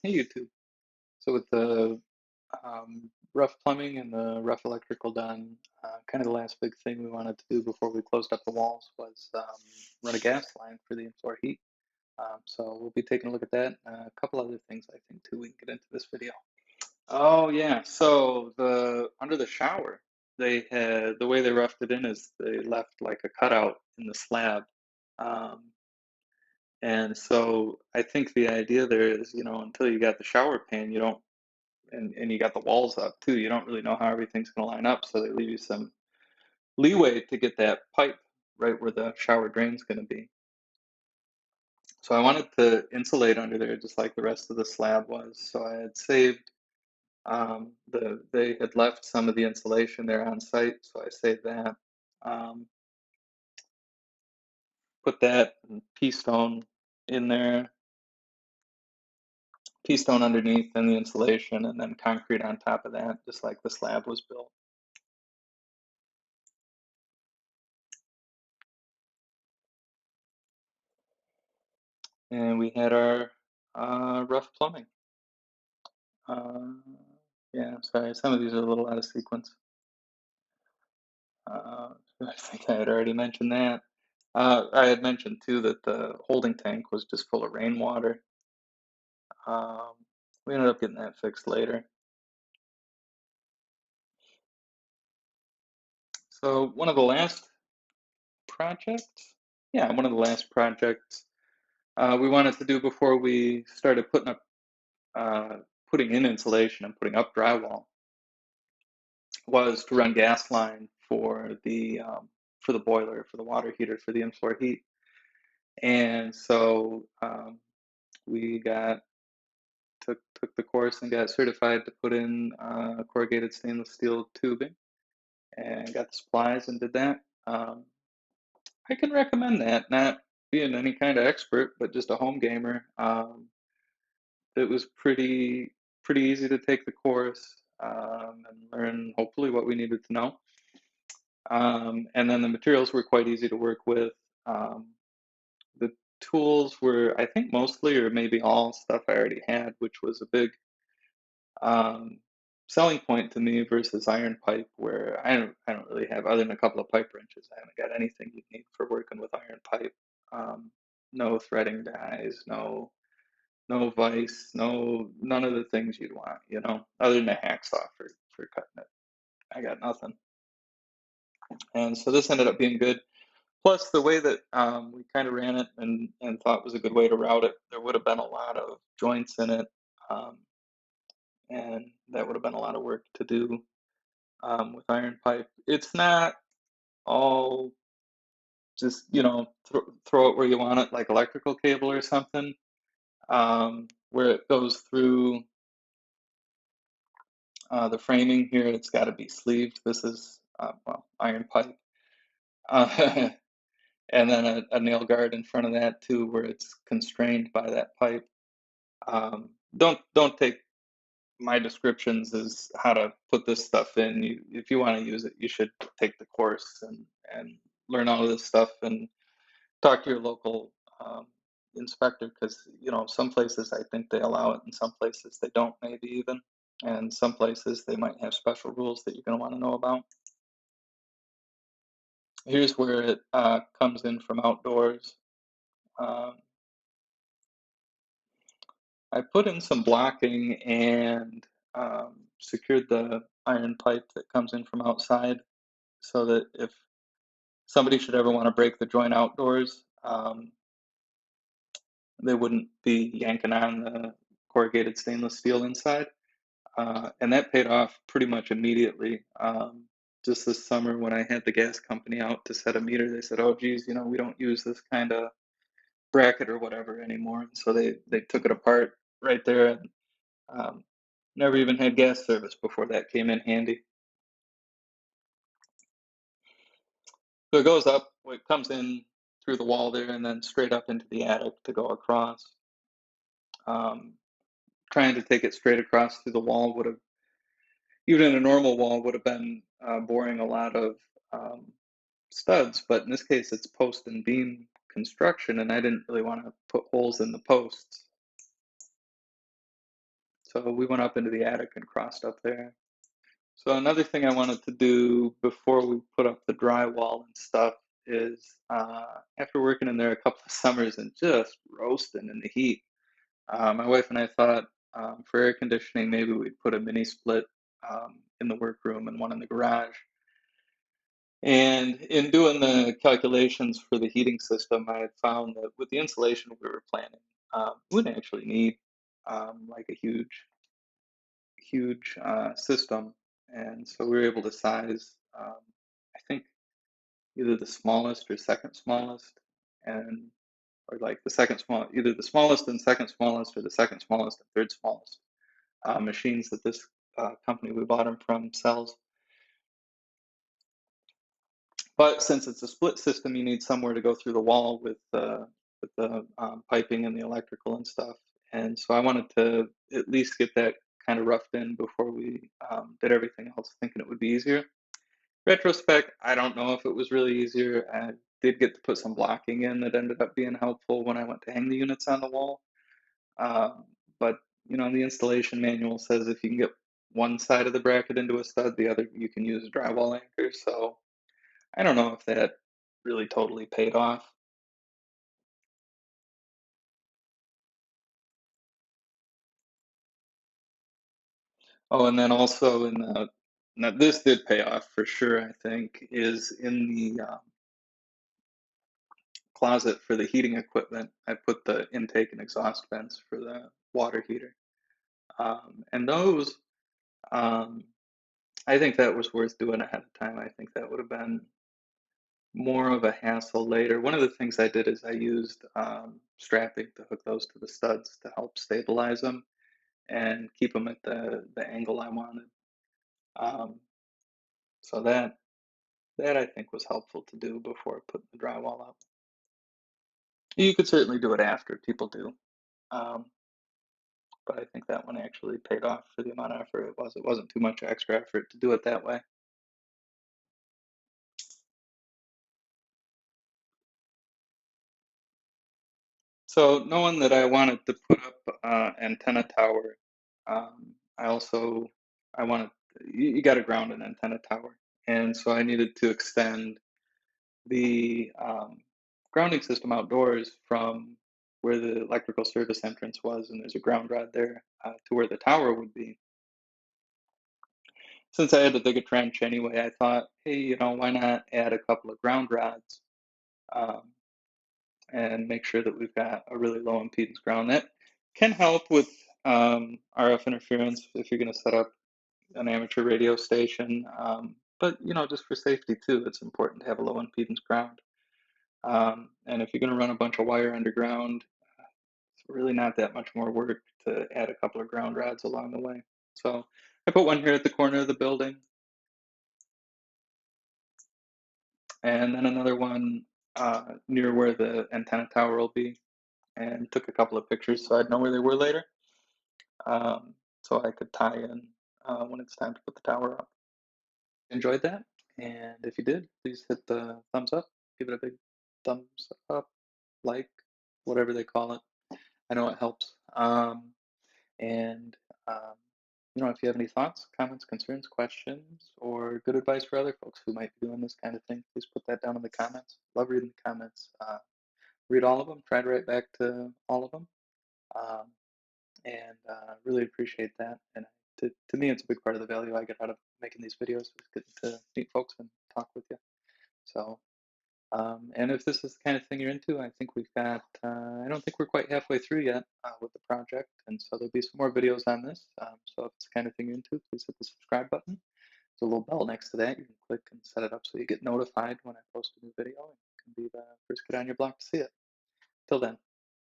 Hey YouTube. So with the rough plumbing and the rough electrical done, kind of the last big thing we wanted to do before we closed up the walls was run a gas line for the in-floor heat. So we'll be taking a look at that. A couple other things I think too we can get into this video. Oh yeah, so the under the shower, they had the way they roughed it in is they left like a cutout in the slab. Um, and so I think the idea there is, until you got the shower pan, you don't and you got the walls up too. You don't really know how everything's going to line up, so they leave you some leeway to get that pipe right where the shower drain's going to be. So I wanted to insulate under there just like the rest of the slab was. So I had saved they had left some of the insulation there on site, so I saved that. Um, put that pea stone in there, pea stone underneath, and the insulation, and then concrete on top of that, just like the slab was built. And we had our rough plumbing. Uh, yeah, sorry, some of these are a little out of sequence. Uh, I think I had already mentioned that. I had mentioned too that the holding tank was just full of rainwater. Um, we ended up getting that fixed later. So one of the last projects, yeah, one of the last projects we wanted to do before we started uh, putting in insulation and putting up drywall was to run gas line for the boiler, for the water heater, for the in-floor heat. And so we took the course and got certified to put in corrugated stainless steel tubing, and got the supplies and did that. I can recommend that, not being any kind of expert, but just a home gamer. It was pretty easy to take the course and learn hopefully what we needed to know. And then the materials were quite easy to work with. Um, the tools were, I think, mostly or maybe all stuff I already had, which was a big um, selling point to me versus iron pipe, where I don't really have, other than a couple of pipe wrenches, I haven't got anything you need for working with iron pipe. Um, no threading dies, no vise, none of the things you'd want, other than a hacksaw for cutting it. I got nothing. And so this ended up being good. Plus, the way that we kind of ran it and thought was a good way to route it, there would have been a lot of joints in it, um, and that would have been a lot of work to do with iron pipe. It's not all just, throw it where you want it, like electrical cable or something, where it goes through the framing here. It's got to be sleeved. This is, well, iron pipe. Uh, and then a nail guard in front of that too, where it's constrained by that pipe. Don't take my descriptions as how to put this stuff in. If you want to use it, you should take the course and learn all of this stuff and talk to your local inspector, because some places I think they allow it, and some places they don't, maybe even, and some places they might have special rules that you're going to want to know about. Here's where it comes in from outdoors. Um, I put in some blocking and secured the iron pipe that comes in from outside, so that if somebody should ever want to break the joint outdoors, they wouldn't be yanking on the corrugated stainless steel inside. And that paid off pretty much immediately. Just this summer, when I had the gas company out to set a meter, they said, "Oh, geez, we don't use this kind of bracket or whatever anymore." And so they took it apart right there, and um, never even had gas service before that came in handy. So it goes up, well, it comes in through the wall there, and then straight up into the attic to go across. Um, Trying to take it straight across through the wall would have, even in a normal wall, would have been boring a lot of um, studs, but in this case it's post and beam construction, and I didn't really want to put holes in the posts. So we went up into the attic and crossed up there. So another thing I wanted to do before we put up the drywall and stuff is after working in there a couple of summers and just roasting in the heat, my wife and I thought for air conditioning maybe we'd put a mini split in the workroom and one in the garage. And in doing the calculations for the heating system, I had found that with the insulation we were planning, we wouldn't actually need like a huge system. And so we were able to size, I think, either the smallest or second smallest, and or like the second small, either the smallest and second smallest, or the second smallest and third smallest machines that this company we bought them from sells. But since it's a split system, you need somewhere to go through the wall with the piping and the electrical and stuff. And so I wanted to at least get that kind of roughed in before we did everything else, thinking it would be easier. Retrospect, I don't know if it was really easier. I did get to put some blocking in that ended up being helpful when I went to hang the units on the wall. Um, but the installation manual says if you can get one side of the bracket into a stud, the other you can use a drywall anchor. So I don't know if that really totally paid off. Oh, and then also in the now this did pay off for sure, I think, is in the closet for the heating equipment. I put the intake and exhaust vents for the water heater. And those, um, I think that was worth doing ahead of time. I think that would have been more of a hassle later. One of the things I did is I used strapping to hook those to the studs to help stabilize them and keep them at the angle I wanted. Um, so that I think was helpful to do before putting the drywall up. You could certainly do it after, people do. Um, but I think that one actually paid off for the amount of effort it was. It wasn't too much extra effort to do it that way. So knowing that I wanted to put up antenna tower, I also I wanted you got to ground an antenna tower, and so I needed to extend the grounding system outdoors from where the electrical service entrance was, and there's a ground rod there to where the tower would be. Since I had to dig a trench anyway, I thought, hey, why not add a couple of ground rods um, and make sure that we've got a really low impedance ground. That can help with RF interference if you're going to set up an amateur radio station. But just for safety too, it's important to have a low impedance ground. And if you're going to run a bunch of wire underground, it's really not that much more work to add a couple of ground rods along the way. So I put one here at the corner of the building, and then another one near where the antenna tower will be, and took a couple of pictures so I'd know where they were later, so I could tie in when it's time to put the tower up. Enjoyed that, and if you did, please hit the thumbs up, give it a big thumbs up, like, whatever they call it. I know it helps. And um, if you have any thoughts, comments, concerns, questions, or good advice for other folks who might be doing this kind of thing, please put that down in the comments. Love reading the comments. Read all of them. Try to write back to all of them. Um, and really appreciate that. And to me, it's a big part of the value I get out of making these videos is getting to meet folks and talk with you. So, and if this is the kind of thing you're into, I think we've got, I don't think we're quite halfway through yet with the project. And so there'll be some more videos on this. So if it's the kind of thing you're into, please hit the subscribe button. There's a little bell next to that. You can click and set it up so you get notified when I post a new video and you can be the first kid on your block to see it. Till then.